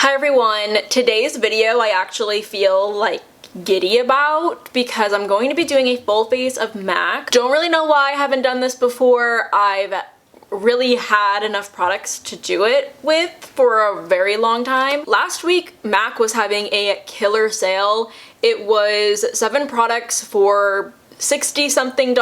Hi everyone, today's video I actually feel like giddy about because I'm going to be doing a full face of MAC. Don't really know why I haven't done this before. I've really had enough products to do it with for a very long time. Last week MAC was having a killer sale. It was 7 products for $60 something,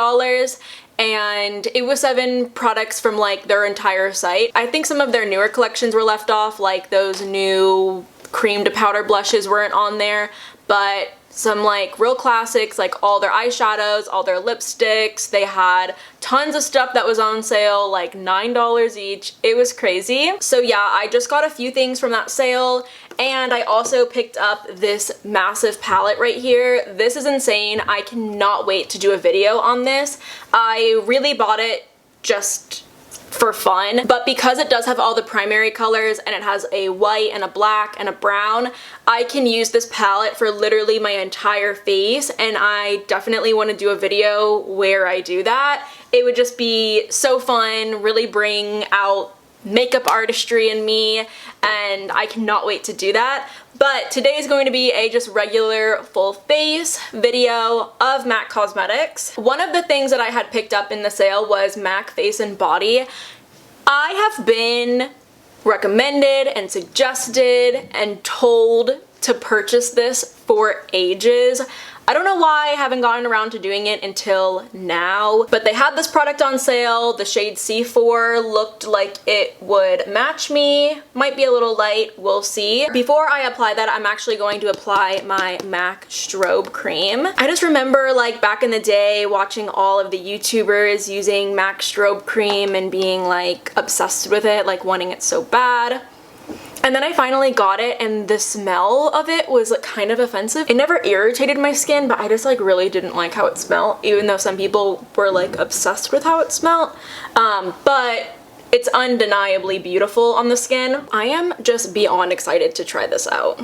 and it was 7 products from like their entire site. I think some of their newer collections were left off, like those new cream to powder blushes weren't on there, but some like real classics, like all their eyeshadows, all their lipsticks. They had tons of stuff that was on sale, like $9 each. It was crazy. So yeah, I just got a few things from that sale, and I also picked up this massive palette right here. This is insane. I cannot wait to do a video on this. I really bought it just for fun, but because it does have all the primary colors and it has a white and a black and a brown, I can use this palette for literally my entire face, and I definitely want to do a video where I do that. It would just be so fun, really bring out makeup artistry in me, and I cannot wait to do that. But today is going to be a just regular full face video of MAC Cosmetics. One of the things that I had picked up in the sale was MAC Face and Body. I have been recommended and suggested and told to purchase this for ages. I don't know why I haven't gotten around to doing it until now, but they had this product on sale. The shade C4 looked like it would match me. Might be a little light, we'll see. Before I apply that, I'm actually going to apply my MAC strobe cream. I just remember like back in the day watching all of the YouTubers using MAC strobe cream and being like obsessed with it, like wanting it so bad. And then I finally got it, and the smell of it was like kind of offensive. It never irritated my skin, but I just like really didn't like how it smelled, even though some people were like obsessed with how it smelled. But it's undeniably beautiful on the skin. I am just beyond excited to try this out.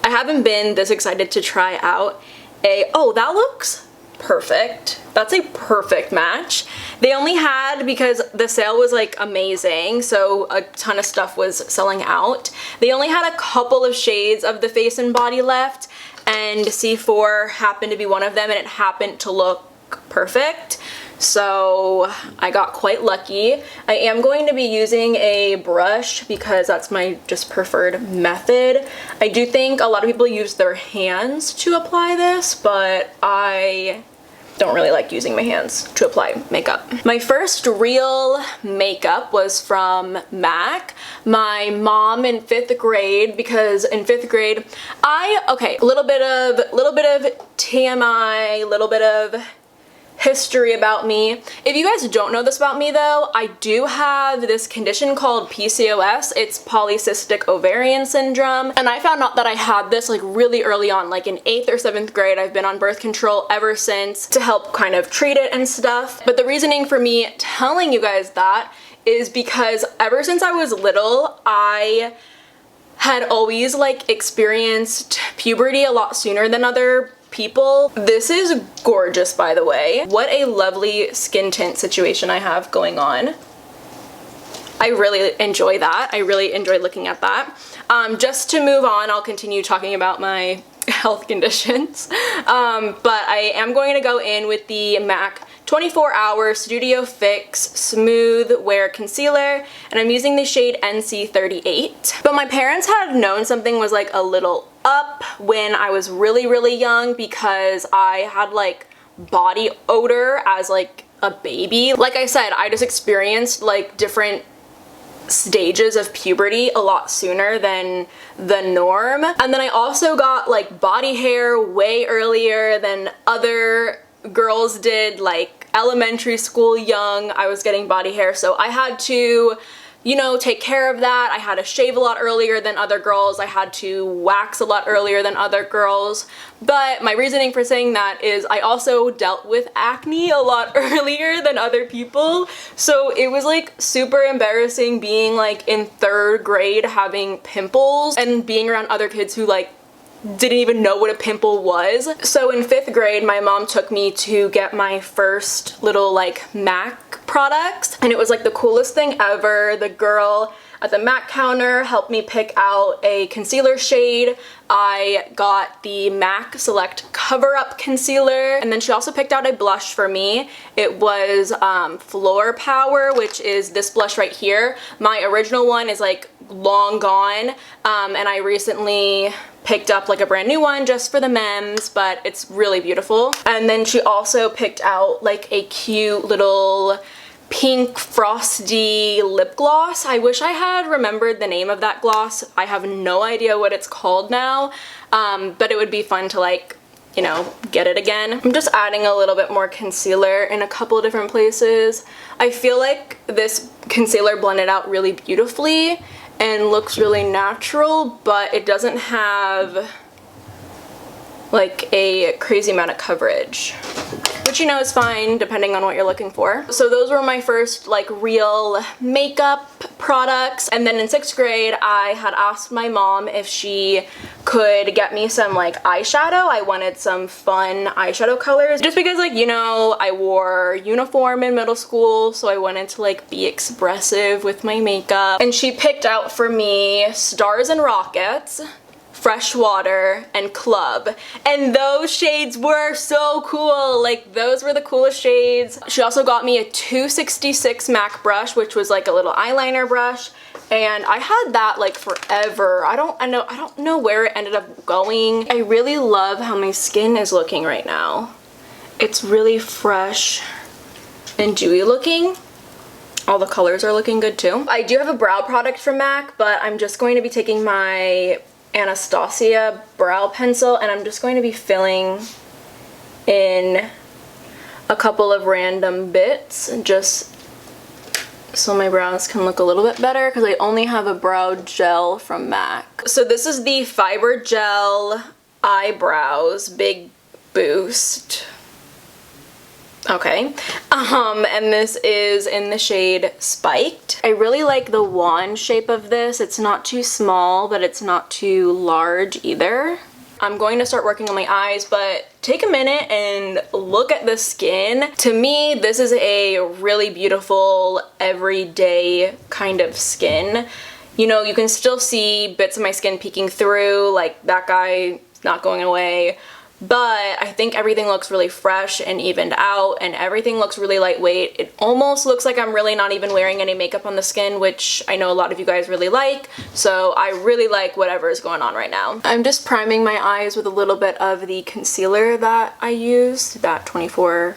I haven't been this excited to try out oh, that looks perfect. That's a perfect match. They only had, because the sale was like amazing, so a ton of stuff was selling out. They only had a couple of shades of the Face and Body left, and C4 happened to be one of them, and it happened to look perfect. So I got quite lucky. I am going to be using a brush because that's my just preferred method. I do think a lot of people use their hands to apply this, but I don't really like using my hands to apply makeup. My first real makeup was from MAC. My mom in 5th grade, because in 5th grade, okay, a little bit of TMI, a little bit of history about me. If you guys don't know this about me though, I do have this condition called PCOS. It's polycystic ovarian syndrome, and I found out that I had this like really early on, like in 8th or 7th grade. I've been on birth control ever since to help kind of treat it and stuff. But the reasoning for me telling you guys that is because ever since I was little, I had always like experienced puberty a lot sooner than other people. This is gorgeous, by the way. What a lovely skin tint situation I have going on. I really enjoy that. I really enjoy looking at that. Just to move on, I'll continue talking about my health conditions. But I am going to go in with the MAC 24-Hour Studio Fix Smooth Wear Concealer, and I'm using the shade NC38. But my parents had known something was like a little up when I was really young, because I had like body odor as like a baby. Like I said, I just experienced like different stages of puberty a lot sooner than the norm. And then I also got like body hair way earlier than other girls did, like elementary school young. I was getting body hair, so I had to, you know, take care of that. I had to shave a lot earlier than other girls. I had to wax a lot earlier than other girls. But my reasoning for saying that is I also dealt with acne a lot earlier than other people. So it was like super embarrassing being like in 3rd grade having pimples and being around other kids who like didn't even know what a pimple was. So in 5th grade, my mom took me to get my first little like MAC products, and it was like the coolest thing ever. The girl at the MAC counter helped me pick out a concealer shade. I got the MAC Select Cover Up Concealer, and then she also picked out a blush for me. It was Floor Power, which is this blush right here. My original one is like long gone, and I recently picked up like a brand new one just for the memes, but it's really beautiful. And then she also picked out like a cute little pink frosty lip gloss. I wish I had remembered the name of that gloss. I have no idea what it's called now, but it would be fun to like, you know, get it again. I'm just adding a little bit more concealer in a couple of different places. I feel like this concealer blended out really beautifully and looks really natural, but it doesn't have like a crazy amount of coverage, which, you know, is fine depending on what you're looking for. So those were my first like real makeup products. And then in 6th grade, I had asked my mom if she could get me some like eyeshadow. I wanted some fun eyeshadow colors just because, like, you know, I wore uniform in middle school, so I wanted to like be expressive with my makeup. And she picked out for me Stars and Rockets, Freshwater, and Club, and those shades were so cool. Like, those were the coolest shades. She also got me a 266 MAC brush, which was like a little eyeliner brush, and I had that like forever. I don't know where it ended up going. I really love how my skin is looking right now. It's really fresh and dewy looking. All the colors are looking good too. I do have a brow product from MAC, but I'm just going to be taking my Anastasia brow pencil, and I'm just going to be filling in a couple of random bits just so my brows can look a little bit better, because I only have a brow gel from MAC. So this is the Fiber Gel Eyebrows Big Boost. Okay, and this is in the shade Spiked. I really like the wand shape of this. It's not too small, but it's not too large either. I'm going to start working on my eyes, but take a minute and look at the skin. To me, this is a really beautiful, everyday kind of skin. You know, you can still see bits of my skin peeking through, like that guy not going away. But I think everything looks really fresh and evened out, and everything looks really lightweight. It almost looks like I'm really not even wearing any makeup on the skin, which I know a lot of you guys really like, so I really like whatever is going on right now. I'm just priming my eyes with a little bit of the concealer that I used, that 24-hour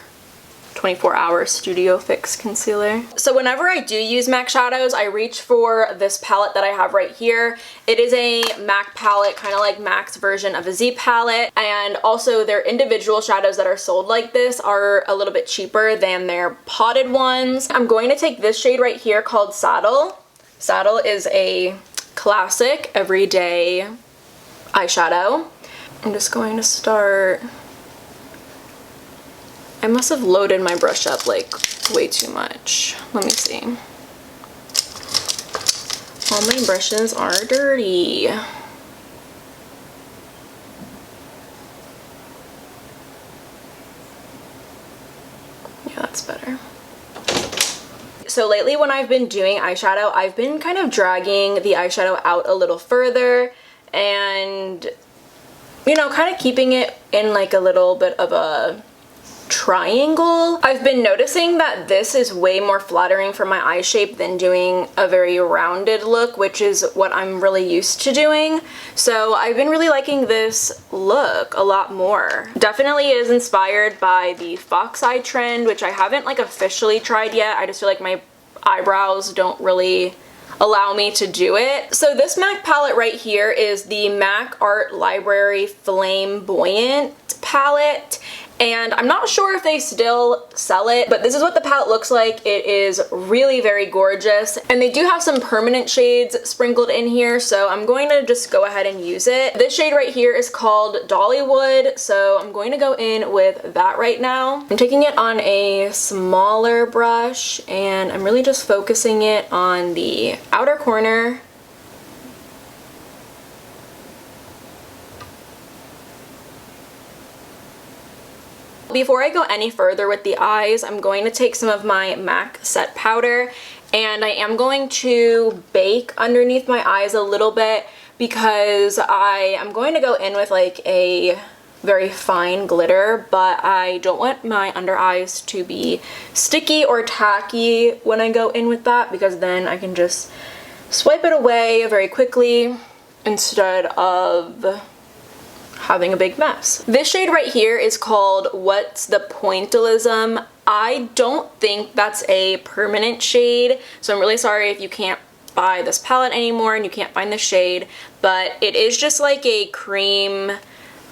Studio Fix concealer. So whenever I do use MAC shadows, I reach for this palette that I have right here. It is a MAC palette, kind of like MAC's version of a Z palette, and also their individual shadows that are sold like this are a little bit cheaper than their potted ones. I'm going to take this shade right here called Saddle. Saddle is a classic everyday eyeshadow. I'm just going to start. I must have loaded my brush up like way too much. Let me see. All my brushes are dirty. Yeah, that's better. So lately when I've been doing eyeshadow, I've been kind of dragging the eyeshadow out a little further and, you know, kind of keeping it in like a little bit of a triangle. I've been noticing that this is way more flattering for my eye shape than doing a very rounded look, which is what I'm really used to doing. So I've been really liking this look a lot more. Definitely is inspired by the fox eye trend, which I haven't like officially tried yet. I just feel like my eyebrows don't really allow me to do it. So this MAC palette right here is the MAC Art Library Flame Boyant palette, and I'm not sure if they still sell it, but this is what the palette looks like. It is really very gorgeous, and they do have some permanent shades sprinkled in here, so I'm going to just go ahead and use it. This shade right here is called Dollywood, so I'm going to go in with that right now. I'm taking it on a smaller brush, and I'm really just focusing it on the outer corner. Before I go any further with the eyes, I'm going to take some of my MAC set powder And I am going to bake underneath my eyes a little bit because I am going to go in with like a very fine glitter, but I don't want my under eyes to be sticky or tacky when I go in with that, because then I can just swipe it away very quickly instead of having a big mess. This shade right here is called What's the Pointillism. I don't think that's a permanent shade, so I'm really sorry if you can't buy this palette anymore and you can't find the shade, but it is just like a cream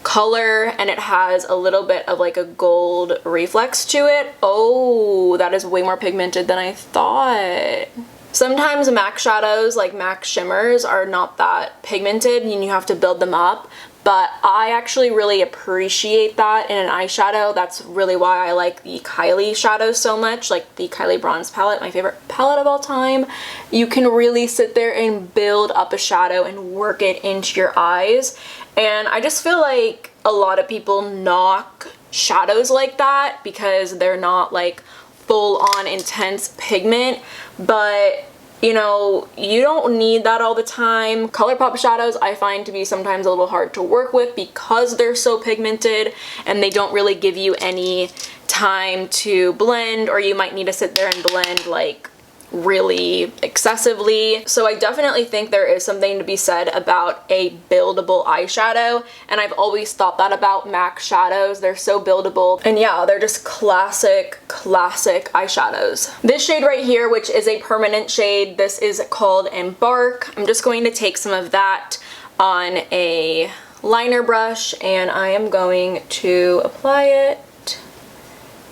color and it has a little bit of like a gold reflex to it. Oh, that is way more pigmented than I thought. Sometimes MAC shadows, like MAC shimmers, are not that pigmented and you have to build them up, but I actually really appreciate that in an eyeshadow. That's really why I like the Kylie shadows so much, like the Kylie bronze palette, my favorite palette of all time. You can really sit there and build up a shadow and work it into your eyes. And I just feel like a lot of people knock shadows like that because they're not like full-on intense pigment, but you know, you don't need that all the time. ColourPop shadows I find to be sometimes a little hard to work with because they're so pigmented and they don't really give you any time to blend, or you might need to sit there and blend like really excessively. So I definitely think there is something to be said about a buildable eyeshadow, and I've always thought that about MAC shadows. They're so buildable, and yeah, they're just classic eyeshadows. This shade right here, which is a permanent shade, this is called Embark. I'm just going to take some of that on a liner brush and I am going to apply it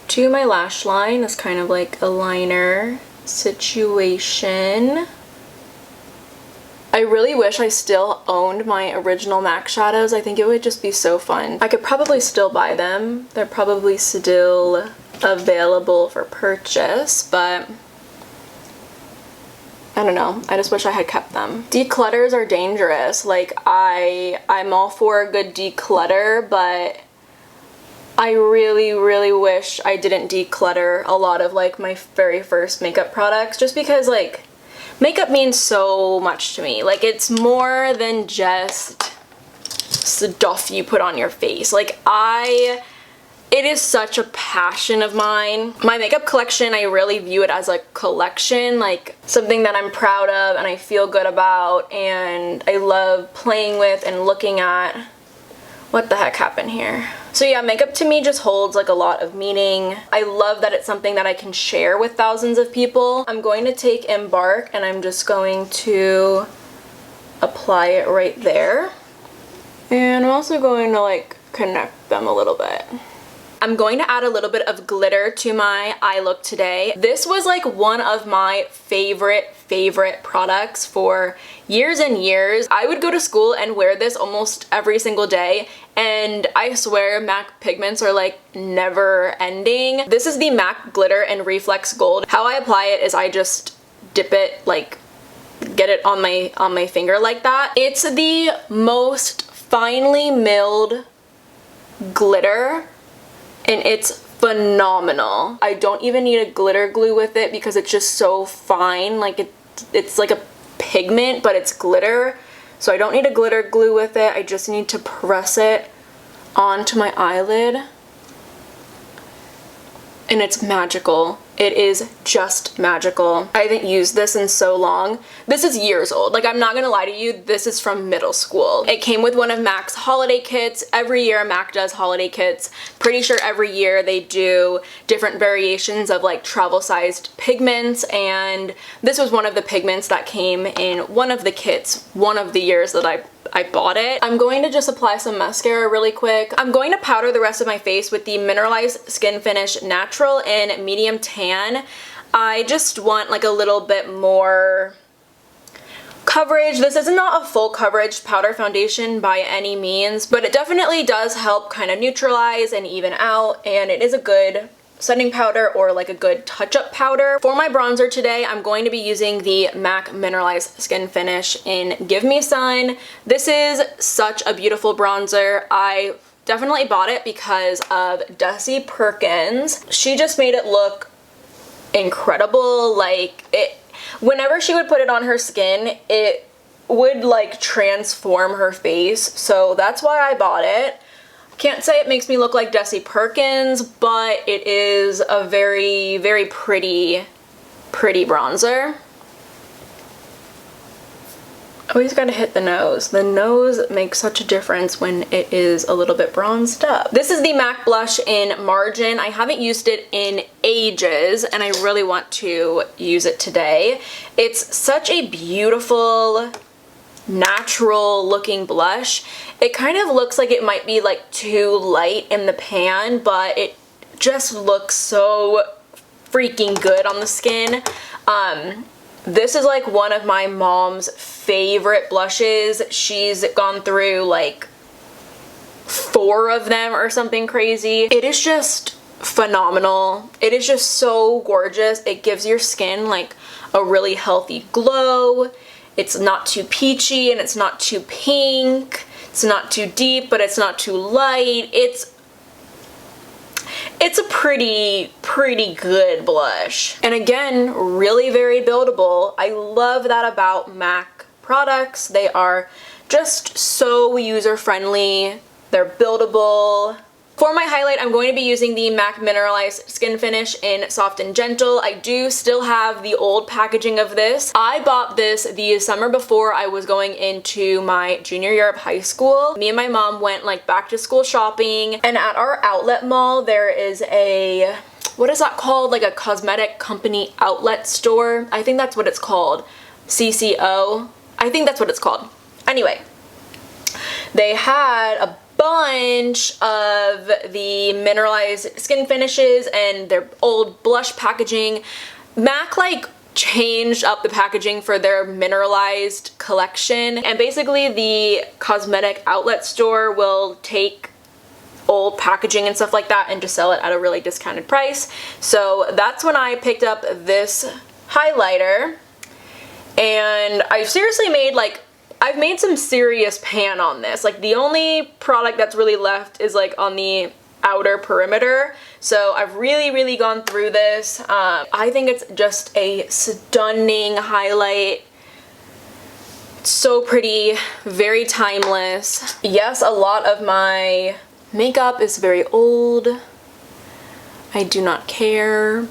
to my lash line as kind of like a liner situation. I really wish I still owned my original MAC shadows. I think it would just be so fun. I could probably still buy them. They're probably still available for purchase, but I don't know. I just wish I had kept them. Declutters are dangerous. Like I'm all for a good declutter, but I really wish I didn't declutter a lot of like my very first makeup products, just because like makeup means so much to me. Like it's more than just stuff you put on your face. Like it is such a passion of mine. My makeup collection, I really view it as a collection, like something that I'm proud of and I feel good about and I love playing with and looking at. What the heck happened here? So yeah, makeup to me just holds like a lot of meaning. I love that it's something that I can share with thousands of people. I'm going to take Embark and I'm just going to apply it right there. And I'm also going to like connect them a little bit. I'm going to add a little bit of glitter to my eye look today. This was like one of my favorite products for years and years. I would go to school and wear this almost every single day, and I swear MAC pigments are like never ending. This is the MAC Glitter and Reflex Gold. How I apply it is I just dip it, like get it on my finger like that. It's the most finely milled glitter and it's phenomenal. I don't even need a glitter glue with it because it's just so fine. Like it's like a pigment, but it's glitter. So I don't need a glitter glue with it. I just need to press it onto my eyelid. And it's magical. It is just magical. I haven't used this in so long. This is years old. Like, I'm not gonna lie to you, this is from middle school. It came with one of MAC's holiday kits. Every year MAC does holiday kits. Pretty sure every year they do different variations of like travel-sized pigments, and this was one of the pigments that came in one of the kits one of the years that I bought it. I'm going to just apply some mascara really quick. I'm going to powder the rest of my face with the Mineralized Skin Finish Natural in Medium Tan. I just want like a little bit more coverage. This is not a full coverage powder foundation by any means, but it definitely does help kind of neutralize and even out, and it is a good setting powder or like a good touch-up powder. For my bronzer today, I'm going to be using the MAC Mineralized Skin Finish in Give Me Sun. This is such a beautiful bronzer. I definitely bought it because of Desi Perkins. She just made it look incredible. Like whenever she would put it on her skin, it would like transform her face, so that's why I bought it. Can't say it makes me look like Jessie Perkins, but it is a very, very pretty bronzer. Always gotta hit the nose. The nose makes such a difference when it is a little bit bronzed up. This is the MAC blush in Margin. I haven't used it in ages, and I really want to use it today. It's such a beautiful, natural looking blush. It kind of looks like it might be like too light in the pan, but it just looks so freaking good on the skin. This is like one of my mom's favorite blushes. She's gone through like 4 of them or something crazy. It is just phenomenal. It is just so gorgeous. It gives your skin like a really healthy glow. It's not too peachy and it's not too pink. It's not too deep, but it's not too light. It's a pretty good blush. And again, really very buildable. I love that about MAC products. They are just so user-friendly. They're buildable. For my highlight, I'm going to be using the MAC Mineralized Skin Finish in Soft and Gentle. I do still have the old packaging of this. I bought this the summer before I was going into my junior year of high school. Me and my mom went like back to school shopping, and at our outlet mall there is a, what is that called? Like a cosmetic company outlet store. I think that's what it's called. CCO. I think that's what it's called. Anyway, they had a bunch of the mineralized skin finishes and their old blush packaging. MAC like changed up the packaging for their mineralized collection, and basically the cosmetic outlet store will take old packaging and stuff like that and just sell it at a really discounted price. So that's when I picked up this highlighter, and I've seriously made like, I've made some serious pan on this. Like the only product that's really left is like on the outer perimeter. So I've really gone through this. I think it's just a stunning highlight. So pretty, very timeless. Yes, a lot of my makeup is very old. I do not care.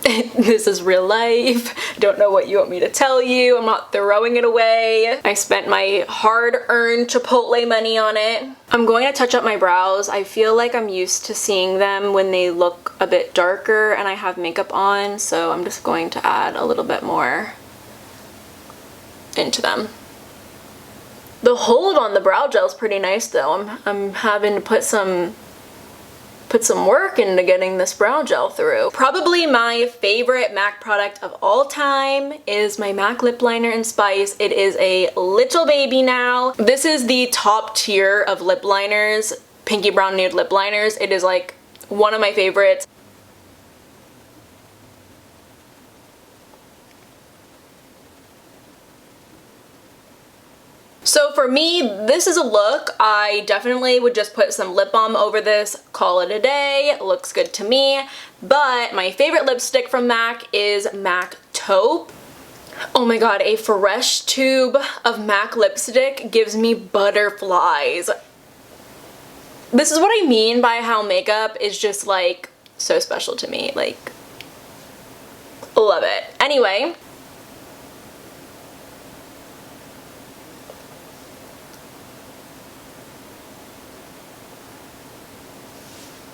This is real life. Don't know what you want me to tell you. I'm not throwing it away. I spent my hard-earned Chipotle money on it. I'm going to touch up my brows. I feel like I'm used to seeing them when they look a bit darker and I have makeup on, so I'm just going to add a little bit more into them. The hold on the brow gel is pretty nice though. I'm having to put some work into getting this brow gel through. Probably my favorite MAC product of all time is my MAC lip liner in Spice. It is a little baby now. This is the top tier of lip liners, pinky brown nude lip liners. It is like one of my favorites. So for me, this is a look. I definitely would just put some lip balm over this, call it a day. It looks good to me. But my favorite lipstick from MAC is MAC Taupe. Oh my god, a fresh tube of MAC lipstick gives me butterflies. This is what I mean by how makeup is just like so special to me. Like, love it. Anyway.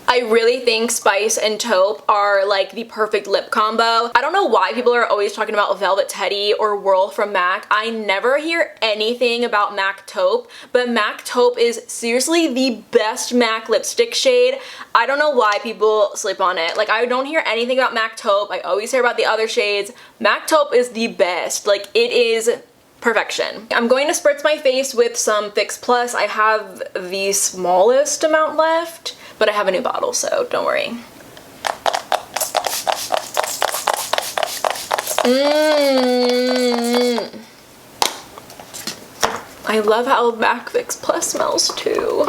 I really think Spice and Taupe are like the perfect lip combo. I don't know why people are always talking about Velvet Teddy or Whirl from MAC. I never hear anything about MAC Taupe, but MAC Taupe is seriously the best MAC lipstick shade. I don't know why people sleep on it. Like, I don't hear anything about MAC Taupe. I always hear about the other shades. MAC Taupe is the best. Like, it is perfection. I'm going to spritz my face with some Fix Plus. I have the smallest amount left, but I have a new bottle, so don't worry. I love how MAC Fix Plus smells too.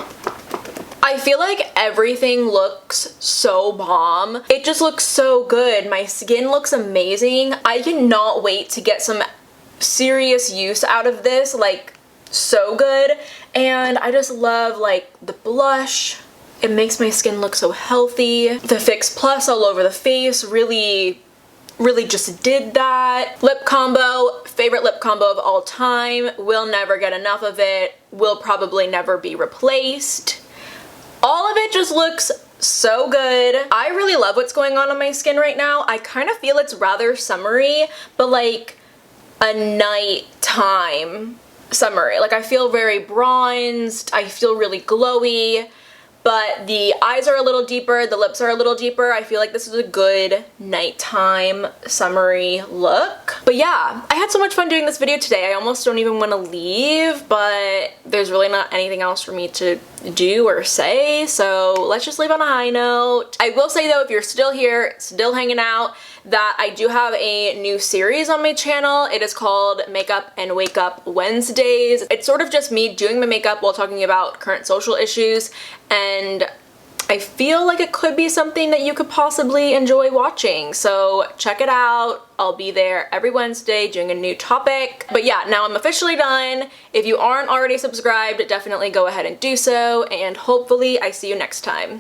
I feel like everything looks so bomb. It just looks so good. My skin looks amazing. I cannot wait to get some serious use out of this, like so good. And I just love like the blush. It makes my skin look so healthy. The Fix Plus all over the face really just did that. Lip combo, favorite lip combo of all time. Will never get enough of it. Will probably never be replaced. All of it just looks so good. I really love what's going on my skin right now. I kind of feel it's rather summery, but like a nighttime summery. Like I feel very bronzed. I feel really glowy. But the eyes are a little deeper, the lips are a little deeper. I feel like this is a good nighttime summery look. But yeah, I had so much fun doing this video today. I almost don't even want to leave, but there's really not anything else for me to do or say, so let's just leave on a high note. I will say though, if you're still here, still hanging out, that I do have a new series on my channel. It is called Makeup and Wake Up Wednesdays. It's sort of just me doing my makeup while talking about current social issues, and I feel like it could be something that you could possibly enjoy watching, so check it out. I'll be there every Wednesday doing a new topic. But yeah, now I'm officially done. If you aren't already subscribed, definitely go ahead and do so, and hopefully I see you next time.